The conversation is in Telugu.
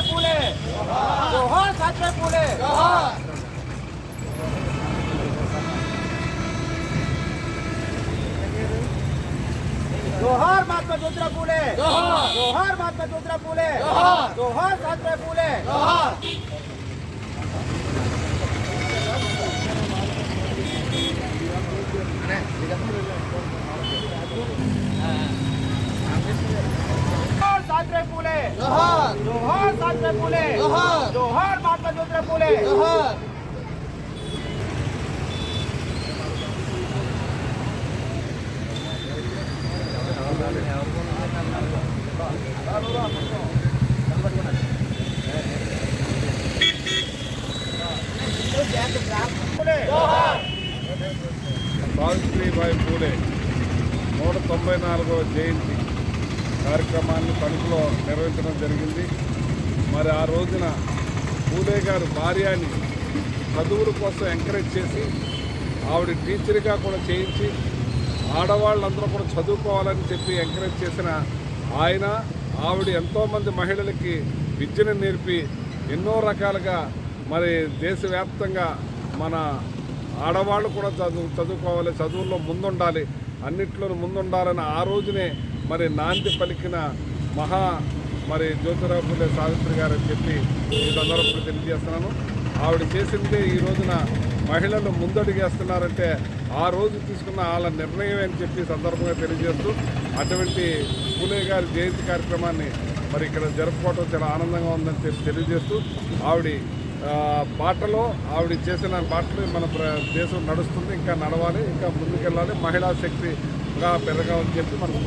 फूले जोहार सावित्री फूले जोहार महात्मा ज्योतिराव फूले जोहार महात्मा ज्योतिराव फूले जोहार सावित्री फूले सावित्री फूले जोहार सावित्री फूले जोहार महात्मा ज्योतिराव फूले సావిత్రిబాయి పూలే 194వ జయంతి కార్యక్రమాన్ని తణుకులో నిర్వహించడం జరిగింది. మరి ఆ రోజున పూలే గారు భార్యని చదువుల కోసం ఎంకరేజ్ చేసి ఆవిడ టీచర్గా కూడా చేయించి ఆడవాళ్ళందరూ కూడా చదువుకోవాలని చెప్పి ఎంకరేజ్ చేసిన ఆయన ఆవిడ ఎంతోమంది మహిళలకి విద్యను నేర్పి ఎన్నో రకాలుగా మరి దేశవ్యాప్తంగా మన ఆడవాళ్ళు కూడా చదువుకోవాలి, చదువుల్లో ముందుండాలి, అన్నిట్లోనూ ముందుండాలని ఆ రోజునే మరి నాంది పలికిన మరి జ్యోతిరావు పూలే సావిత్రి గారు అని చెప్పి ఈ సందర్భంగా తెలియజేస్తున్నాను. ఆవిడ చేసిందే ఈ రోజున మహిళలు ముందడుగేస్తున్నారంటే ఆ రోజు తీసుకున్న వాళ్ళ నిర్ణయం అని చెప్పి సందర్భంగా తెలియజేస్తూ అటువంటి పూలే గారి జయంతి కార్యక్రమాన్ని మరి ఇక్కడ జరుపుకోవడం చాలా ఆనందంగా ఉందని చెప్పి తెలియజేస్తూ ఆవిడ ఆవిడ చేసిన బాటలు మన దేశం నడుస్తుంది, ఇంకా నడవాలి, ఇంకా ముందుకెళ్ళాలి, మహిళా శక్తిగా పెరగాలని చెప్పి మనకు